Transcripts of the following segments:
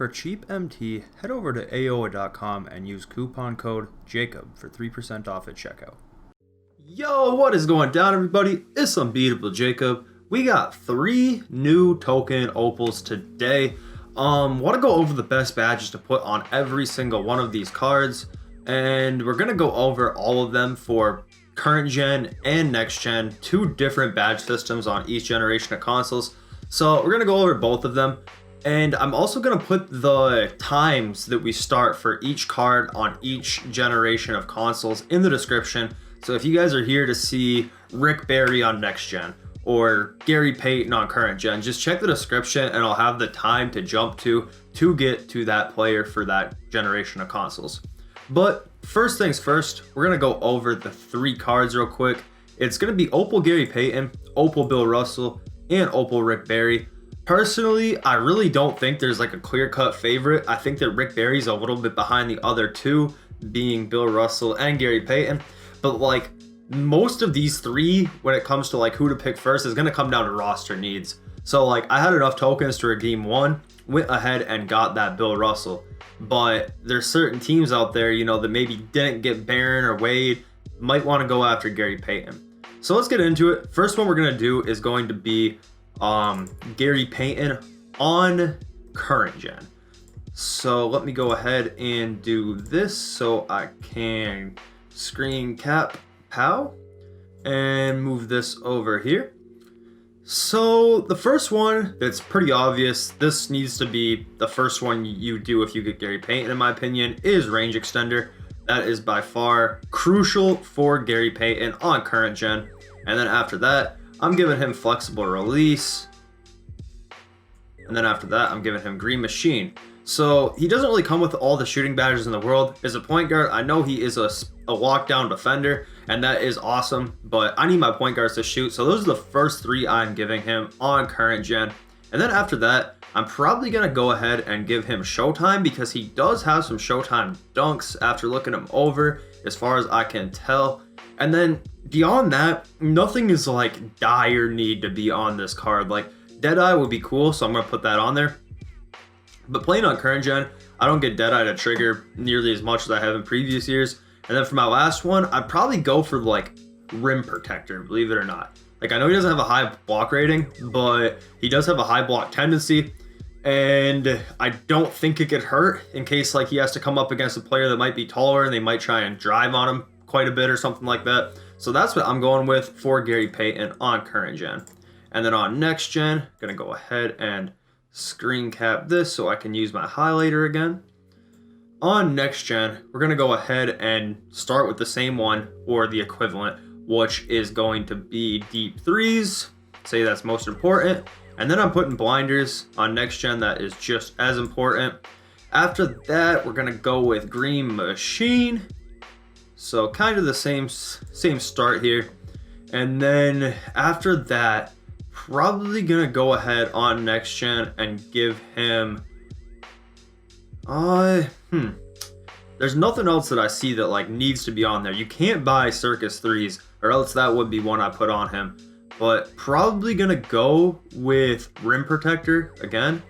For cheap MT, head over to aoa.com and use coupon code JACOB for 3% off at checkout. Yo, what is going down, everybody? It's Unbeatable Jacob. We got 3 new token opals today. Want to go over the best badges to put on every single one of these cards, and we're going to go over all of them for current gen and next gen, 2 different badge systems on each generation of consoles. So we're going to go over both of them. And I'm also going to put the times that we start for each card on each generation of consoles in the description. So if you guys are here to see Rick Barry on next gen or Gary Payton on current gen, just check the description and I'll have the time to jump to get to that player for that generation of consoles. But first things first, we're going to go over the 3 cards real quick. It's going to be Opal Gary Payton, Opal Bill Russell, and Opal Rick Barry. Personally, I really don't think there's like a clear-cut favorite. I think that Rick Barry's a little bit behind the other 2, being Bill Russell and Gary Payton. But like most of these 3, when it comes to like who to pick first, is going to come down to roster needs. So like I had enough tokens to redeem 1, went ahead and got that Bill Russell. But there's certain teams out there, you know, that maybe didn't get Barron or Wade, might want to go after Gary Payton. So let's get into it. First one we're going to do is going to be Gary Payton on current gen. So let me go ahead and do this so I can screen cap POW and move this over here. So the first one, it's pretty obvious. This needs to be the first one you do if you get Gary Payton, in my opinion, is range extender. That is by far crucial for Gary Payton on current gen. And then after that, I'm giving him flexible release. And then after that, I'm giving him green machine. So he doesn't really come with all the shooting badges in the world. As a point guard, I know he is a lockdown defender, and that is awesome, but I need my point guards to shoot. So those are the first 3 I'm giving him on current gen. And then after that, I'm probably going to go ahead and give him Showtime, because he does have some Showtime dunks after looking him over, as far as I can tell. And then beyond that, nothing is like dire need to be on this card. Like Deadeye would be cool, so I'm going to put that on there. But playing on current gen, I don't get Deadeye to trigger nearly as much as I have in previous years. And then for my last one, I'd probably go for like Rim Protector, believe it or not. Like I know he doesn't have a high block rating, but he does have a high block tendency. And I don't think it could hurt in case like he has to come up against a player that might be taller and they might try and drive on him quite a bit or something like that. So that's what I'm going with for Gary Payton on current gen. And then on next gen, gonna go ahead and screen cap this so I can use my highlighter again. On next gen, we're gonna go ahead and start with the same one or the equivalent, which is going to be deep threes. Say that's most important. And then I'm putting blinders on next gen. That is just as important. After that, we're gonna go with green machine. So kind of the same start here. And then after that, probably gonna go ahead on next gen and give him there's nothing else that I see that like needs to be on there. You can't buy Circus 3s, or else that would be one I put on him. But probably gonna go with Rim Protector again,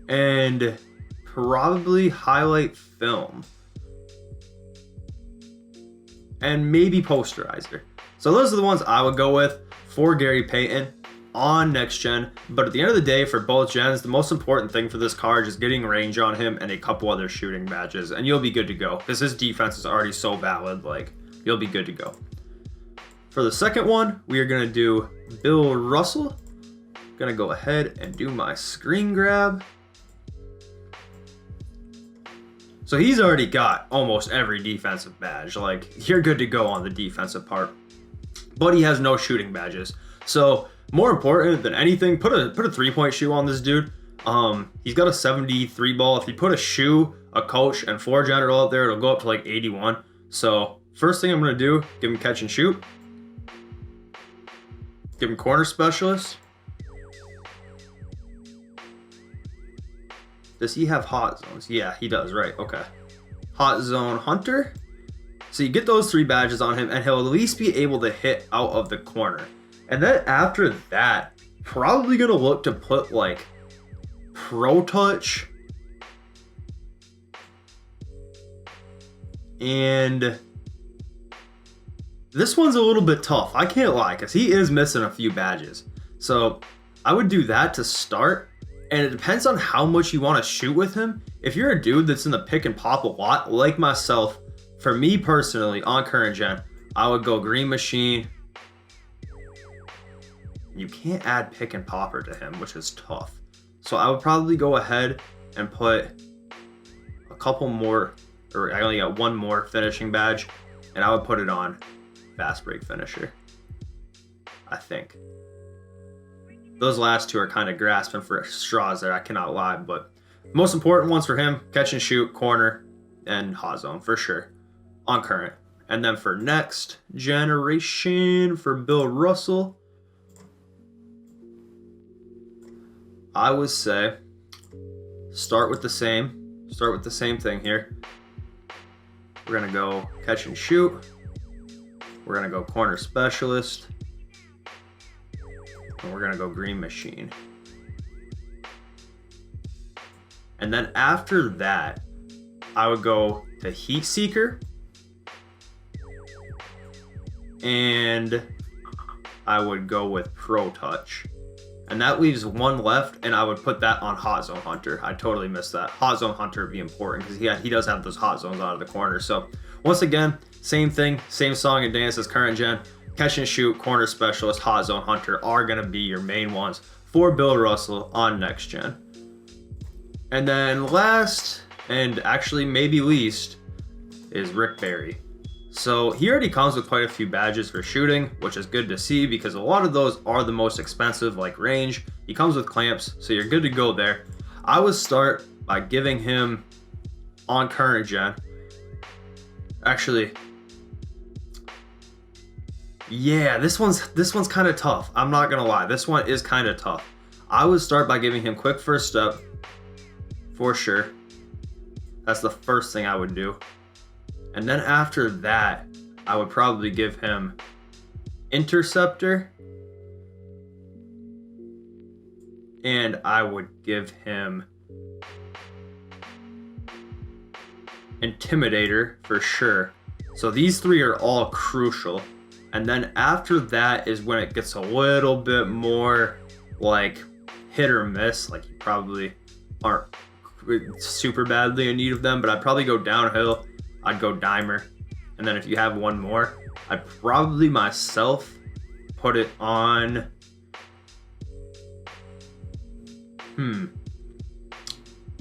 and probably highlight film, and maybe posterizer. So those are the ones I would go with for Gary Payton on next gen. But at the end of the day, for both gens, the most important thing for this card is getting range on him and a couple other shooting badges, and you'll be good to go, because his defense is already so valid. Like you'll be good to go. For the second one, we are going to do Bill Russell. Going to go ahead and do my screen grab. So he's already got almost every defensive badge. Like you're good to go on the defensive part. But he has no shooting badges. So more important than anything, put a 3-point shoe on this dude. He's got a 73 ball. If you put a shoe, a coach, and 4 general out there, it'll go up to like 81. So first thing I'm going to do, give him catch and shoot. Give him corner specialist. Does he have hot zones? Yeah, he does, right? Okay. Hot zone hunter. So you get those 3 badges on him, and he'll at least be able to hit out of the corner. And then after that, probably gonna look to put like Pro Touch And this one's a little bit tough. I can't lie, because he is missing a few badges. So I would do that to start. And it depends on how much you want to shoot with him. If you're a dude that's in the pick and pop a lot, like myself, for me personally, on current gen, I would go Green Machine. You can't add pick and popper to him, which is tough. So I would probably go ahead and put a couple more, or I only got one more finishing badge, and I would put it on Fast Break Finisher, I think. Those last two are kind of grasping for straws there, I cannot lie, but most important ones for him, catch and shoot, corner, and hot zone for sure on current. And then for next generation, for Bill Russell, I would say start with the same thing here. We're gonna go catch and shoot. We're gonna go corner specialist. And we're gonna go Green Machine. And then after that, I would go to Heat Seeker. And I would go with Pro Touch. And that leaves one left, and I would put that on Hot Zone Hunter. I totally missed that. Hot Zone Hunter would be important because he does have those hot zones out of the corner. So once again, same thing, same song and dance as current gen. Catch and shoot, corner specialist, hot zone hunter are going to be your main ones for Bill Russell on next gen. And then last, and actually maybe least, is Rick Barry. So he already comes with quite a few badges for shooting, which is good to see because a lot of those are the most expensive, like range. He comes with clamps, so you're good to go there. I would start by giving him on current gen. Actually, yeah, this one's kind of tough. I'm not gonna lie, this one is kind of tough. I would start by giving him quick first step for sure. That's the first thing I would do. And then after that, I would probably give him interceptor, and I would give him intimidator for sure. So these three are all crucial. And then after that is when it gets a little bit more like hit or miss. Like you probably aren't super badly in need of them, but I'd probably go downhill. I'd go dimer. And then if you have one more, I'd probably myself put it on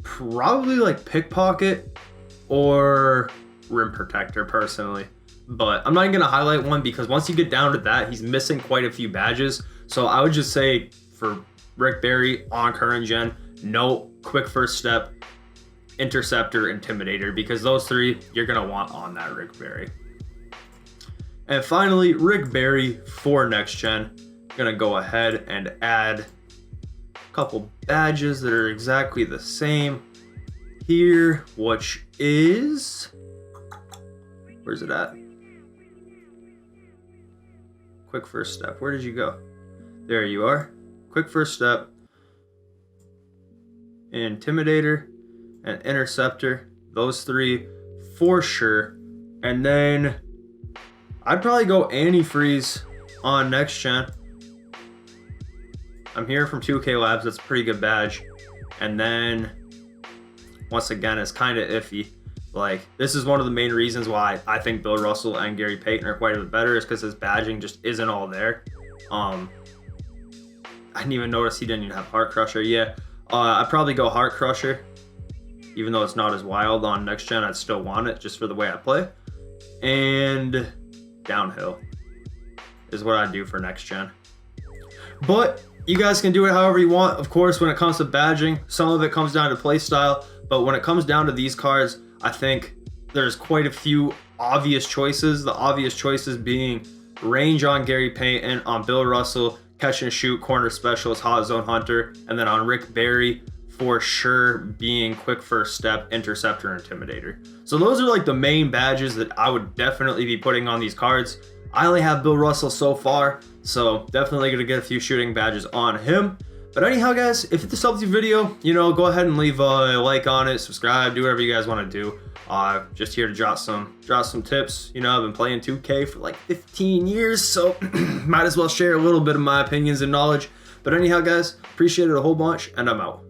probably like pickpocket or rim protector personally. But I'm not even gonna highlight one because once you get down to that, he's missing quite a few badges. So I would just say for Rick Barry on current gen, no quick first step, interceptor, intimidator, because those three you're gonna want on that Rick Barry. And finally, Rick Barry for next gen. Gonna go ahead and add a couple badges that are exactly the same here, which is, where's it at? Quick first step. Where did you go? There you are. Quick first step, intimidator, and interceptor. Those three for sure. And then I'd probably go antifreeze on next gen. I'm here from 2K Labs. That's a pretty good badge. And then once again, it's kind of iffy. Like, this is one of the main reasons why I think Bill Russell and Gary Payton are quite a bit better, is because his badging just isn't all there. I didn't even notice he didn't even have Heart Crusher. Yeah, I'd probably go Heart Crusher. Even though it's not as wild on next gen, I'd still want it just for the way I play. And downhill is what I do for next gen. But you guys can do it however you want. Of course, when it comes to badging, some of it comes down to play style. But when it comes down to these cards, I think there's quite a few obvious choices. The obvious choices being range on Gary Payton, on Bill Russell, catch and shoot, corner specialist, hot zone hunter, and then on Rick Barry for sure being quick first step, interceptor, intimidator. So those are like the main badges that I would definitely be putting on these cards. I only have Bill Russell so far, so definitely gonna get a few shooting badges on him. But anyhow, guys, if this helped your video, you know, go ahead and leave a like on it, subscribe, do whatever you guys want to do. Just here to drop some tips. You know, I've been playing 2K for like 15 years, so might as well share a little bit of my opinions and knowledge. But anyhow, guys, appreciate it a whole bunch, and I'm out.